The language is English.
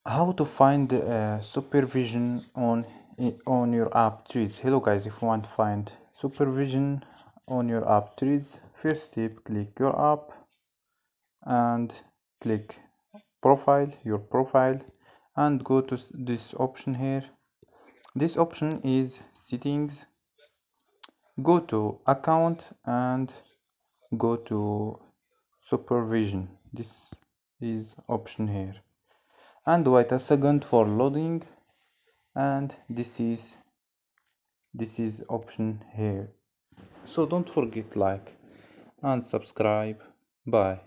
How to find supervision on your app trees. Hello guys, if you want to find supervision on your app trees, first step, click your app and click your profile, and go to this option here. This option is settings. Go to account and go to supervision. This is option here, and wait a second for loading, and this is option here. So don't forget like and subscribe. Bye.